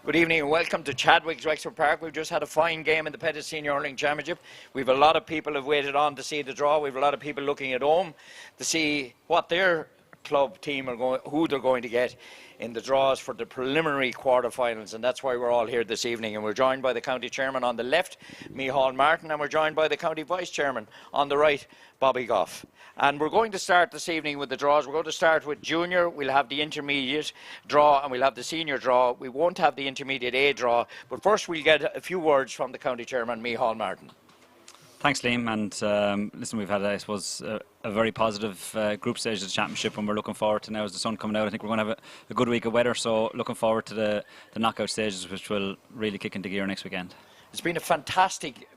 Good evening and welcome to Chadwick's Wexford Park. We've just had a fine game in the Pettitt Senior Hurling Championship. We've a lot of people have waited on to see the draw. We've a lot of people looking at home to see what their club team are going, who they're going to get in the draws for the preliminary quarterfinals, and that's why we're all here this evening. And we're joined by the county chairman on the left, Micheál Martin, and we're joined by the county vice chairman on the right, Bobby Goff. And we're going to start this evening with the draws. We're going to start with junior. We'll have the intermediate draw and we'll have the senior draw. We won't have the intermediate A draw, but first we'll get a few words from the county chairman, Micheál Martin. Thanks, Liam. And listen, we've had, I suppose, a very positive group stage of the championship, and we're looking forward to now as the sun coming out. I think we're going to have a good week of weather, so looking forward to the knockout stages, which will really kick into gear next weekend. It's been a fantastic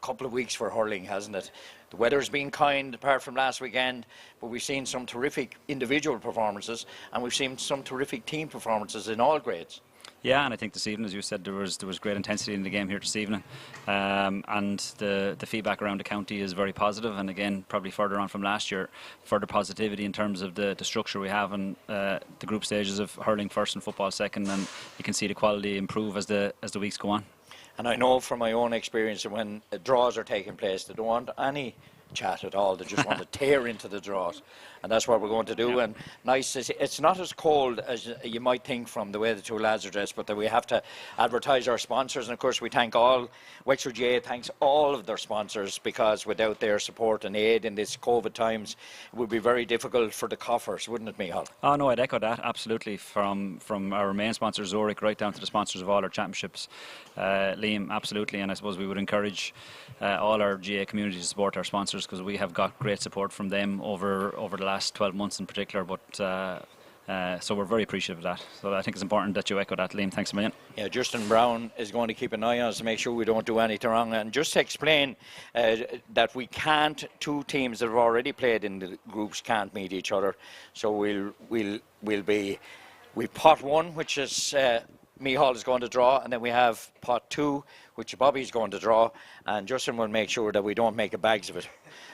couple of weeks for hurling, hasn't it? The weather's been kind apart from last weekend, but we've seen some terrific individual performances and we've seen some terrific team performances in all grades. Yeah, and I think this evening, as you said, there was great intensity in the game here this evening, and the feedback around the county is very positive. And again, probably further on from last year, further positivity in terms of the structure we have and the group stages of hurling first and football second, and you can see the quality improve as the weeks go on. And I know from my own experience that when draws are taking place, they don't want any chat at all. They just want to tear into the draws, and that's what we're going to do. And nice to see, it's not as cold as you might think from the way the two lads are dressed, but that we have to advertise our sponsors, and of course we thank all Wexford GA thanks all of their sponsors, because without their support and aid in this COVID times it would be very difficult for the coffers, wouldn't it, Micheál? Oh no, I'd echo that absolutely, from our main sponsor Zurich right down to the sponsors of all our championships, Liam, absolutely. And I suppose we would encourage all our GA community to support our sponsors, because we have got great support from them over the last 12 months in particular, but so we're very appreciative of that. So I think it's important that you echo that, Liam. Thanks a million. Yeah, Justin Brown is going to keep an eye on us to make sure we don't do anything wrong. And just to explain that we can't, two teams that have already played in the groups can't meet each other. So we've pot one, which is Micheál is going to draw, and then we have pot two, which Bobby's going to draw, and Justin will make sure that we don't make a bags of it,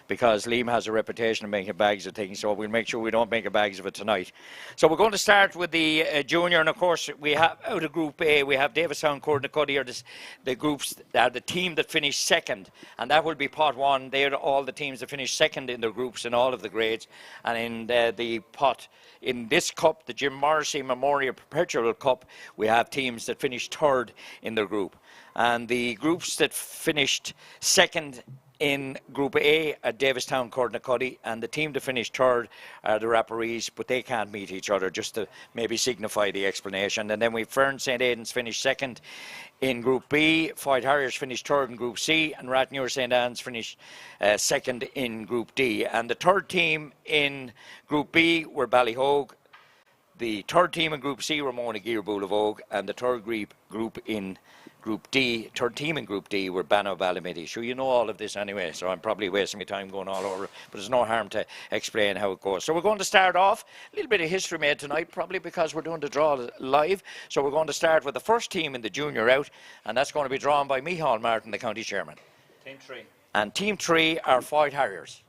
because Liam has a reputation of making bags of things, so we'll make sure we don't make a bags of it tonight. So we're going to start with the junior, and of course we have out of Group A, we have Davistown, Courtnacuddy are the groups, the team that finished second, and that will be pot one. They're all the teams that finished second in their groups in all of the grades. And in the pot, in this cup, the Jim Morrissey Memorial Perpetual Cup, we have teams that finished third in their group. And the groups that finished second in Group A are Davistown, Courtnacuddy, and the team that finished third are the Rapparees, but they can't meet each other, just to maybe signify the explanation. And then we've Fern St Aidan's finished second in Group B, Fight Harriers finished third in Group C, and Rathnewer St Anne's finished second in Group D. And the third team in Group B were Ballyhogue. The third team in Group C were Monageer Boulavogue, and the third group in Group D, third team in Group D were Banno Ballymitty. Sure, you know all of this anyway, so I'm probably wasting my time going all over it, but there's no harm to explain how it goes. So we're going to start off, a little bit of history made tonight, probably because we're doing the draw live. So we're going to start with the first team in the junior out, and that's going to be drawn by Micheál Martin, the county chairman. Team 3. And Team 3 are Fight Harriers.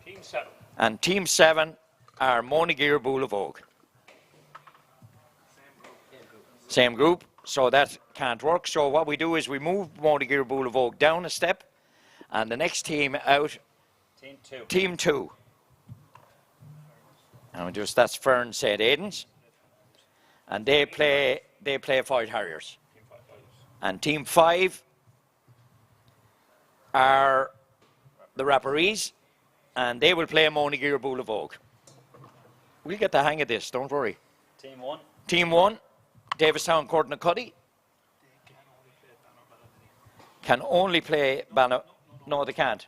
Team 7. And Team 7 are Monageer Boulavogue. Same group, so that can't work. So what we do is we move Monageer Boulavogue down a step, and the next team out, Team 2. And that's Fern St Aidan's, and they play Fight Harriers. And Team 5 are the Rapparees, and they will play Monageer Boulavogue. We'll get the hang of this, don't worry. Team 1. Team 1, Davistown, Courtnacuddy. Can only play Banno. No, they can't.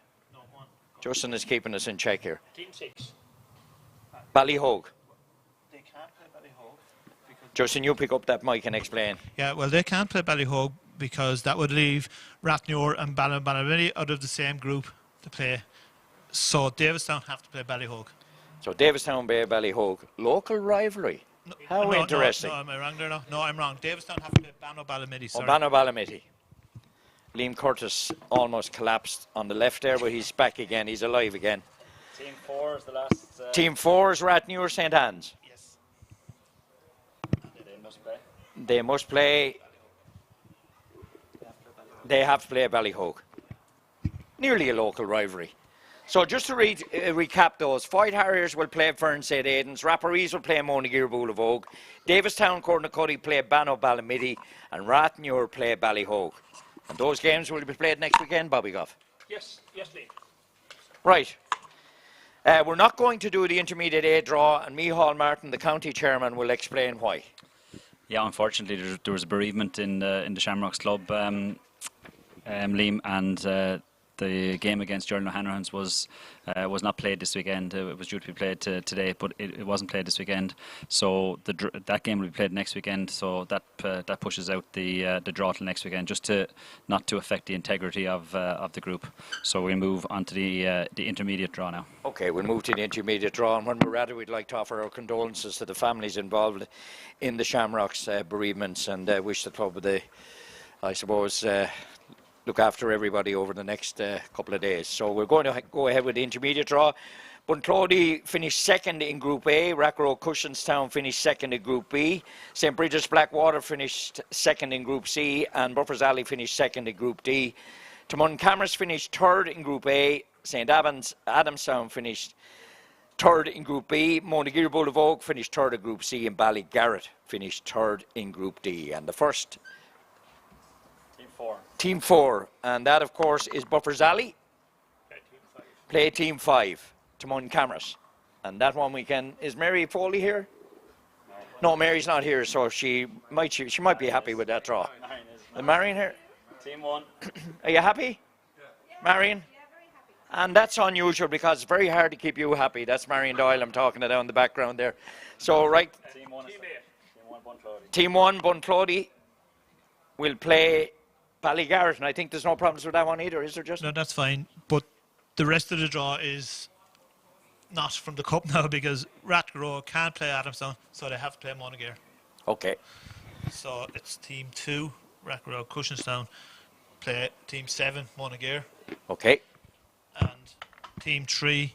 Justin is keeping us in check here. Team 6. Ballyhogue. They can't play Ballyhogue. Justin, you pick up that mic and explain. Yeah, well, they can't play Ballyhogue because that would leave Rathnewer and Ballymitty out of the same group to play. So Davistown have to play Ballyhogue. So Davistown Bay, Ballyhogue. Local rivalry. How interesting. No, am I wrong there? No, I'm wrong. Davistown have to play Banno Ballymitty. Oh, Banno Ballymitty. Liam Curtis almost collapsed on the left there, but he's back again. He's alive again. Team 4 is the last. Team 4 is Rathnewer St Anne's. Yes. They must play. They have to play Ballyhogue. Nearly a local rivalry. So just to recap those, Fight Harriers will play Fern St. Aidan's, Rapparees will play Monagear Boolavogue, Davistown Cornacuddy play Banno Ballamiddy, and Rathnure play Ballyhogue. And those games will be played next weekend, Bobby Goff? Yes, Lee. Right. We're not going to do the intermediate A draw, and Micheál Martin, the county chairman, will explain why. Yeah, unfortunately, there was a bereavement in the Shamrocks Club, Liam, and the game against Jordan O'Hanrahan's was not played this weekend. It was due to be played today, but it wasn't played this weekend. So that game will be played next weekend. So that pushes out the draw till next weekend, just to not to affect the integrity of the group. So we move on to the intermediate draw now. Okay, we'll move to the intermediate draw, and when we're at it, we'd like to offer our condolences to the families involved in the Shamrocks bereavements, and wish the club I suppose, look after everybody over the next couple of days. So we're going to go ahead with the intermediate draw. Bunclody finished second in Group A. Rackrow Cushenstown finished second in Group B. St. Bridget's Blackwater finished second in Group C. And Buffers Alley finished second in Group D. Timon Cameras finished third in Group A. St. Adamstown finished third in Group B. Monagear Boolavogue finished third in Group C. And Ballygarrett finished third in Group D. And the first Team 4, and that of course is Buffers Alley. Play Team 5, Timon Cameras. And that one weekend, is Mary Foley here? No, Mary's not here, so she might be happy with that draw. Is Marion here? Team 1. Are you happy? Marion? And that's unusual because it's very hard to keep you happy. That's Marion Doyle I'm talking to down in the background there. So, right. Team 1 Bunclody. Team 1 Bunclody will play Ballygarrett, and I think there's no problems with that one either, is there, Justin? No, that's fine. But the rest of the draw is not from the cup now because Rathgarrow can't play Adamstown, so they have to play Monagear. Okay. So it's Team 2, Rathgarrow Cushenstown, play Team 7, Monagear. Okay. And Team 3,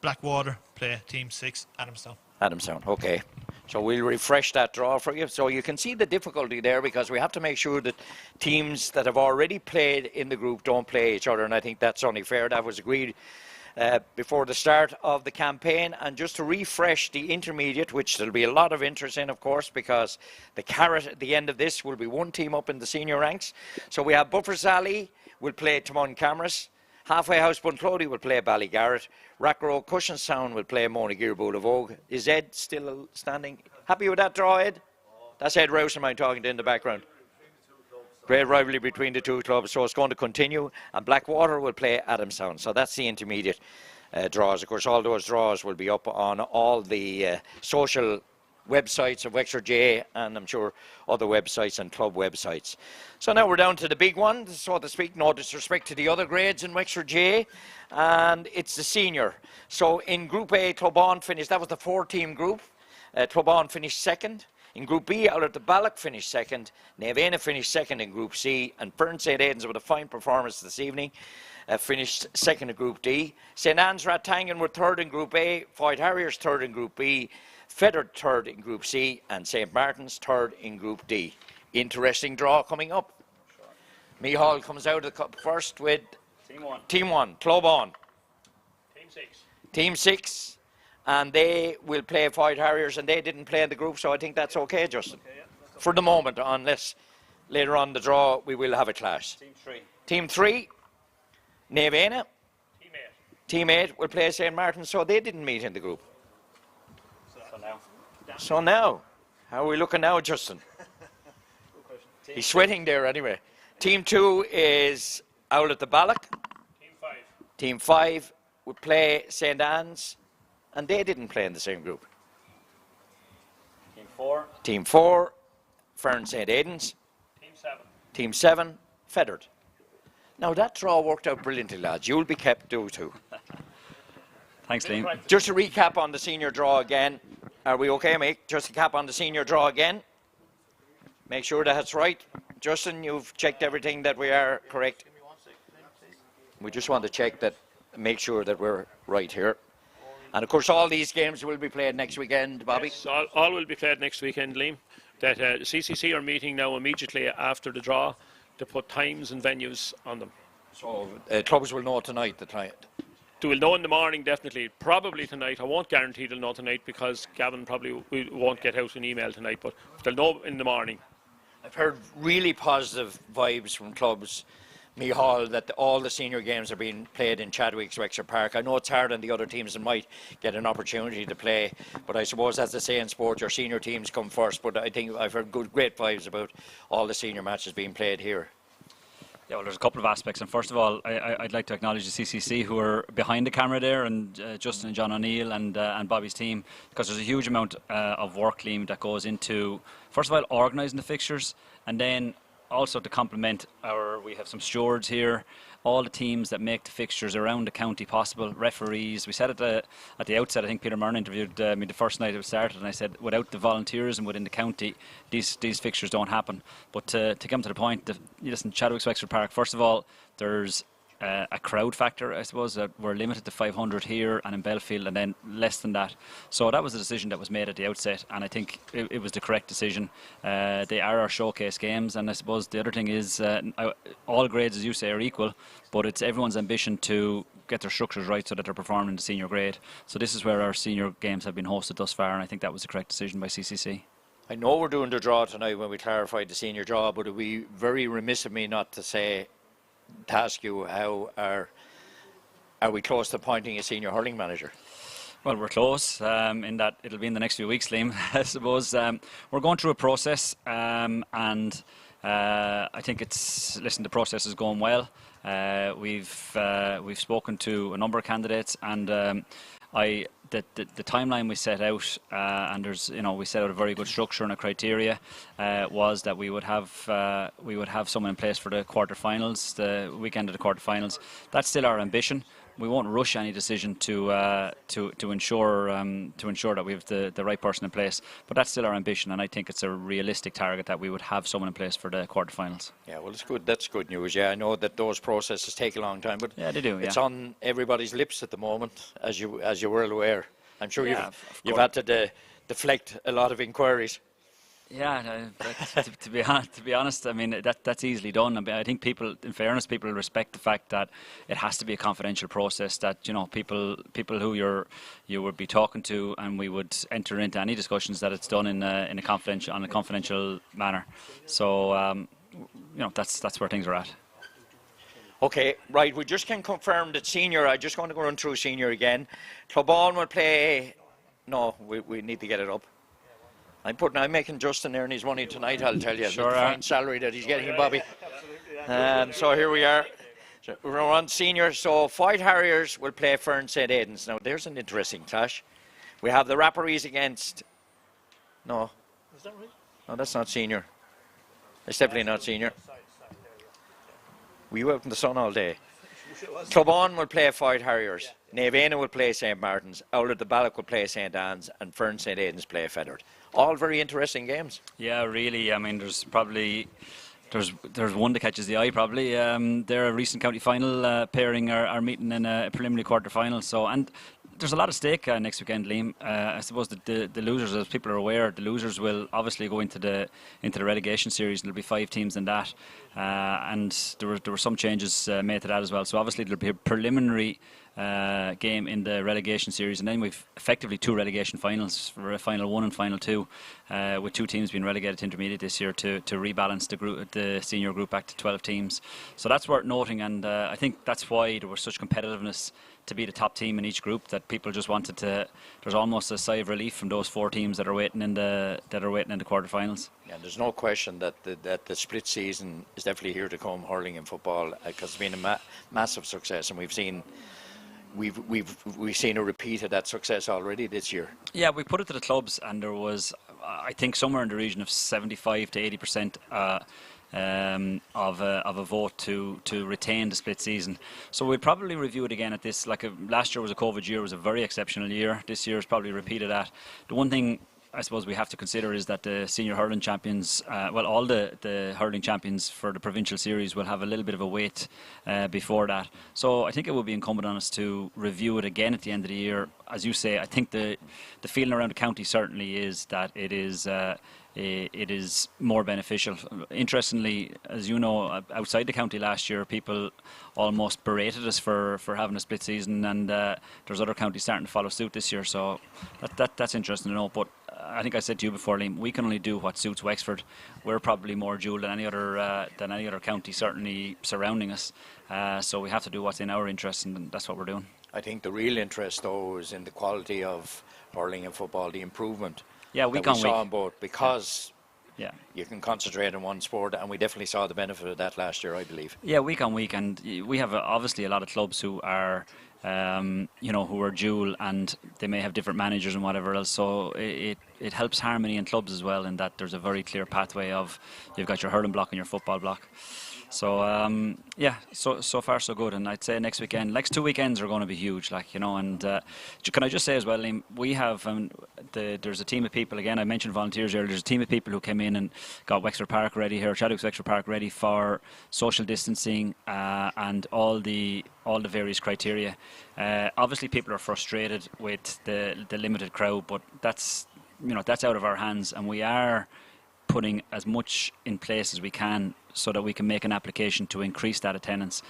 Blackwater, play Team 6, Adamstown. Adamstown, okay. So we'll refresh that draw for you. So you can see the difficulty there because we have to make sure that teams that have already played in the group don't play each other, and I think that's only fair. That was agreed before the start of the campaign. And just to refresh the intermediate, which there'll be a lot of interest in, of course, because the carrot at the end of this will be one team up in the senior ranks. So we have Buffers Alley will play Timon Cameras. Halfway House Bunclody will play Ballygarrett. Rackrow Cushenstown will play Monagear Boolavogue. Is Ed still standing? Happy with that draw, Ed? That's Ed Rouse I'm talking to in the background. Great rivalry between the two clubs, so it's going to continue. And Blackwater will play Adamstown. So that's the intermediate draws. Of course, all those draws will be up on all the social websites of Wexford J, and I'm sure other websites and club websites. So now we're down to the big one, so to speak, no disrespect to the other grades in Wexford J, and it's the senior. So in Group A, Clubon finished, that was the 4-team group. Clubon finished second. In Group B, out at the Balloch finished second. Nevena finished second in Group C, and Fern St. Aidan's with a fine performance this evening finished second in Group D. St. Anne's Ratangan were third in Group A, Fight Harriers third in Group B, Fedard third in Group C, and St. Martin's third in Group D. Interesting draw coming up. Micheál comes out of the cup first with Team 1, Club On. Team 6, and they will play Fight Harriers, and they didn't play in the group, so I think that's okay, Justin. For the moment, unless later on the draw we will have a clash. Team 3, Nevena. Team 8 will play St. Martin's, so they didn't meet in the group. So now, how are we looking now, Justin? He's sweating there anyway. Team 2 is out at the Balloch. Team 5 will play St. Anne's, and they didn't play in the same group. Team 4, Fern St. Aidan's. Team 7, Fedard. Now that draw worked out brilliantly, lads. You'll be kept due too. Thanks, Liam. Just to recap on the senior draw again. Are we okay, mate? Just to cap on the senior draw again. Make sure that's right. Justin, you've checked everything that we are correct. We just want to check that, make sure that we're right here. And of course, all these games will be played next weekend, Bobby. Yes, all will be played next weekend, Liam. that CCC are meeting now immediately after the draw to put times and venues on them. So clubs will know tonight the time. They will know in the morning, definitely. Probably tonight. I won't guarantee they'll know tonight because Gavin probably won't get out an email tonight, but they'll know in the morning. I've heard really positive vibes from clubs, Micheál, that all the senior games are being played in Chadwick's Wexford Park. I know it's hard on the other teams that might get an opportunity to play, but I suppose as they say in sport, your senior teams come first. But I think I've heard great vibes about all the senior matches being played here. Yeah, well, there's a couple of aspects, and first of all, I'd like to acknowledge the CCC who are behind the camera there, and Justin and John O'Neill and Bobby's team, because there's a huge amount of work, Liam, that goes into, first of all, organising the fixtures, and then also to complement we have some stewards here, all the teams that make the fixtures around the county possible, referees. We said at the outset, I think Peter Murn interviewed me the first night it started, and I said without the volunteerism within the county, these fixtures don't happen. But to come to the point, listen, Chadwick's Wexford Park, first of all, there's a crowd factor, I suppose. We're limited to 500 here and in Belfield, and then less than that. So that was a decision that was made at the outset, and I think it was the correct decision. They are our showcase games, and I suppose the other thing is all grades, as you say, are equal, but it's everyone's ambition to get their structures right so that they're performing in the senior grade. So this is where our senior games have been hosted thus far, and I think that was the correct decision by CCC. I know we're doing the draw tonight when we clarified the senior draw, but it would be very remiss of me not to ask you, how are we close to appointing a senior hurling manager? Well, we're close in that it'll be in the next few weeks, Liam. I suppose we're going through a process, and I think the process is going well. We've spoken to a number of candidates, and the timeline we set out, and we set out a very good structure and a criteria, was that we would have someone in place for the quarterfinals, the weekend of the quarterfinals. That's still our ambition. We won't rush any decision to ensure that we have the right person in place, but that's still our ambition, and I think it's a realistic target that we would have someone in place for the quarterfinals. Yeah, well, it's good. That's good news. Yeah, I know that those processes take a long time, but yeah, they do. It's on everybody's lips at the moment, as you're well aware. I'm sure you've had to deflect a lot of inquiries. Yeah, to be honest, I mean that's easily done. I mean, I think people, in fairness, people respect the fact that it has to be a confidential process. That people who you would be talking to, and we would enter into any discussions that it's done in a confidential manner. So that's where things are at. Okay, right. We just can confirm that senior. I just want to go run through senior again. Clubon will play. No, we need to get it up. I'm making Justin earn his money tonight, I'll tell you. Sure. The fine salary that he's getting, Bobby. So here we are. So we're on senior. So Fight Harriers will play Fern St. Aidan's. Now, there's an interesting clash. We have the Rapparees against... No. Is that right? No, that's not senior. It's definitely not senior. Were you out in the sun all day? Clubon will play Fight Harriers. Naveana will play St. Martin's. Out of the Balloch will play St. Anne's. And Fern St. Aidan's play Feathered. All very interesting games. Yeah, really. I mean, there's one that catches the eye probably. They're a recent county final pairing are meeting in a preliminary quarter final. So, and there's a lot of stake next weekend, Liam. I suppose the losers, as people are aware, the losers will obviously go into the relegation series, and there'll be 5 teams in that. And there were some changes made to that as well. So obviously there'll be a preliminary game in the relegation series, and then we've effectively 2 relegation finals, for final 1 and final 2, with 2 teams being relegated to intermediate this year to rebalance the senior group back to 12 teams. So that's worth noting, and I think that's why there was such competitiveness to be the top team in each group, that people just wanted to. There's almost a sigh of relief from those 4 teams that are waiting in the quarterfinals. Yeah, there's no question that the split season is definitely here to come, hurling and football, because it's been a massive success, and we've seen a repeat of that success already this year. Yeah, we put it to the clubs, and there was, I think, somewhere in the region of 75 to 80% of a vote to retain the split season. So we'll probably review it again at this. Last year was a COVID year, it was a very exceptional year. This year is probably repeated that. The one thing I suppose we have to consider is that the senior hurling champions, all the hurling champions for the provincial series will have a little bit of a wait before that. So I think it will be incumbent on us to review it again at the end of the year. As you say, I think the feeling around the county certainly is that it is more beneficial. Interestingly, as you know, outside the county last year, people almost berated us for having a split season, and there's other counties starting to follow suit this year. So that's interesting to know. But I think I said to you before, Liam, we can only do what suits Wexford. We're probably more dual than any other county, certainly surrounding us. So we have to do what's in our interest, and that's what we're doing. I think the real interest, though, is in the quality of hurling and football, the improvement. Yeah, we saw in both, because you can concentrate on one sport, and we definitely saw the benefit of that last year, I believe. Yeah, week on week, and we have obviously a lot of clubs who are, who are dual, and they may have different managers and whatever else. So it helps harmony in clubs as well, in that there's a very clear pathway of you've got your hurling block and your football block. So so far so good, and I'd say next weekend, 2 weekends are going to be huge, and can I just say as well, Liam, we have there's a team of people, again I mentioned volunteers earlier, there's a team of people who came in and got Wexford Park ready here, Chadwick's Wexford Park ready for social distancing and all the various criteria. Obviously people are frustrated with the limited crowd, but that's out of our hands, and we are putting as much in place as we can so that we can make an application to increase that attendance.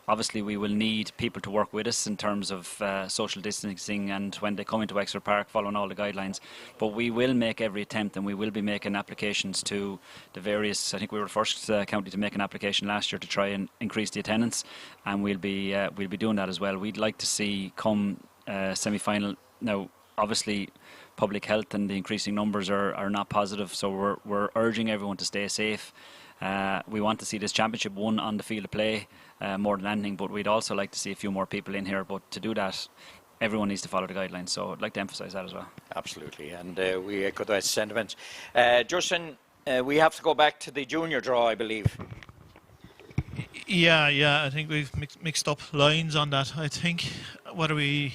Obviously we will need people to work with us in terms of social distancing and when they come into Wexford Park following all the guidelines, but we will make every attempt, and we will be making applications to the various, I think we were the first county to make an application last year to try and increase the attendance, and we'll be doing that as well. We'd like to see come semi-final. Now obviously public health and the increasing numbers are not positive, so we're urging everyone to stay safe. We want to see this championship won on the field of play more than anything, but we'd also like to see a few more people in here. But to do that, everyone needs to follow the guidelines, so I'd like to emphasise that as well. Absolutely, and we echo those sentiments. Justin, we have to go back to the junior draw, I believe. Yeah, I think we've mixed up lines on that. I think, what are we...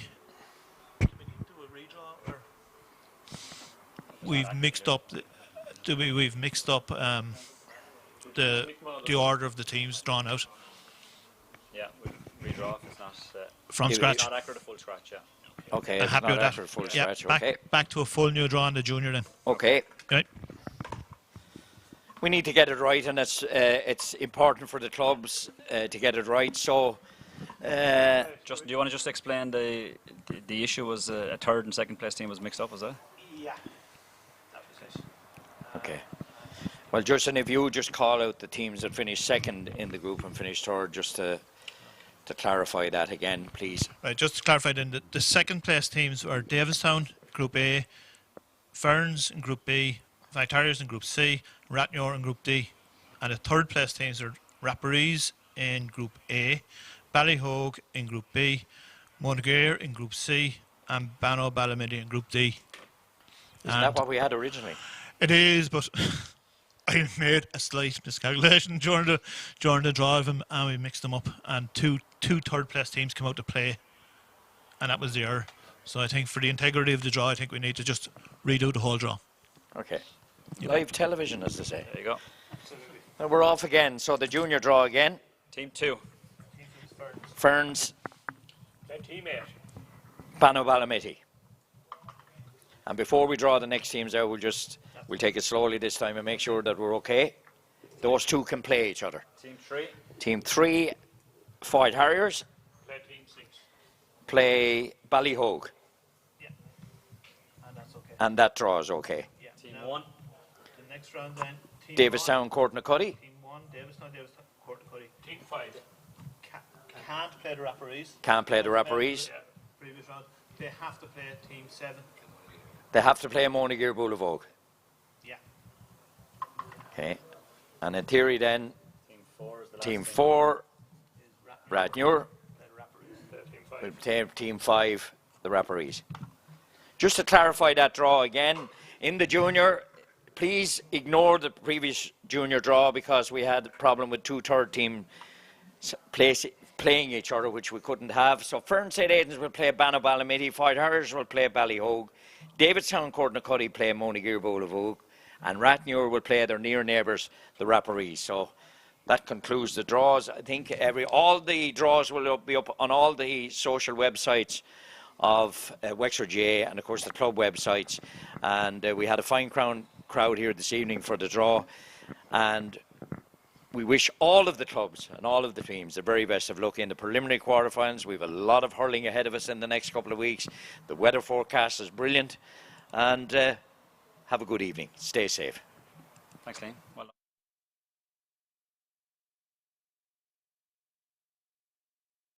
We've mixed up the order of the teams drawn out. Yeah, we redraw if it's not from scratch. Not accurate full scratch, yeah. Okay, I'm happy with that. Full yeah, scratch. Back to a full new draw on the junior then. Okay. Right. We need to get it right, and it's important for the clubs to get it right. So, Justin, do you want to just explain the issue? Was a third and second place team was mixed up, was that? Yeah. Okay. Well, Justin, if you just call out the teams that finished second in the group and finished third, just to clarify that again, please. Right, just to clarify then, the second place teams were Davistown, Group A, Ferns in Group B, Victorians in Group C, Ratnure in Group D, and the third place teams are Rapparees in Group A, Ballyhogue in Group B, Monagher in Group C, and Banno Ballymitty in Group D. Isn't that what we had originally? It is, but I made a slight miscalculation during the draw of them, and we mixed them up, and two third place teams come out to play, and that was the error. So I think for the integrity of the draw, I think we need to just redo the whole draw. Okay. Live television, as they say. There you go. And we're off again. So the junior draw again. Team 2. Ferns. Team 8. Banno Ballymitty. And before we draw the next teams out, we'll take it slowly this time and make sure that we're okay. Those two can play each other. Team 3. Team 3, Fight Harriers. Play Team 6. Play Ballyhogue. Yeah. And that's okay. And that draw is okay. Yeah. Team 1. The next round then. Team Davistown, Courtnacoody. Team 1, Davistown, Courtnacoody. Team 5. Can't play the Rapparees. Can't play the Rapparees. Yeah. Previous round. They have to play Team 7. They have to play Monagher Boulevard. Yeah. Okay. And in theory then, Team 4 is the last Team 4, Ratnure. Team 5. We'll play Team 5, the Rapparees. Just to clarify that draw again, in the junior, please ignore the previous junior draw because we had a problem with two third team playing each other, which we couldn't have. So Fern St. Aidan's will play Banno Ballymitty, Fight Harriers will play Ballyhogue, Davidstown Courtnacotti play Monagear Boulavogue, and Rathnure will play their near neighbours, the Rapparees. So that concludes the draws. I think all the draws will be up on all the social websites of Wexford GA and of course the club websites. And we had a fine crowd here this evening for the draw, and we wish all of the clubs and all of the teams the very best of luck in the preliminary quarterfinals. We have a lot of hurling ahead of us in the next couple of weeks. The weather forecast is brilliant, and have a good evening. Stay safe. Thanks, Liam. Well done.